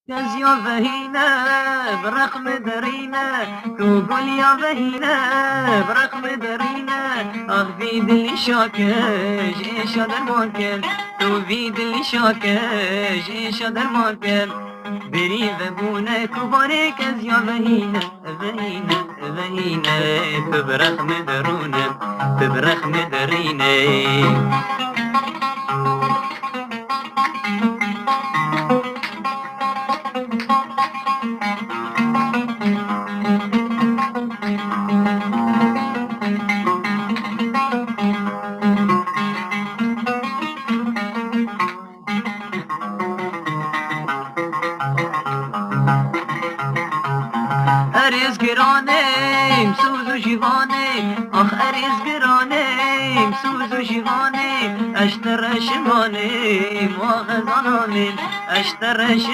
کس یا بهینه برقم درینه تو گل یا بهینه برقم درینه آخ بی دلی شاکش ایشا در ماکل تو بی دلی شاکش ایشا در ماکل بری و بونه کباره کس یا بهینه بهینه بهینه تو برقم درونه تو برقم درینه عریض گرانیم سوز و جیوانیم آخ عریض گرانیم سوز و جیوانیم اشتر شمانیم و غزانانیم اشتر شمانیم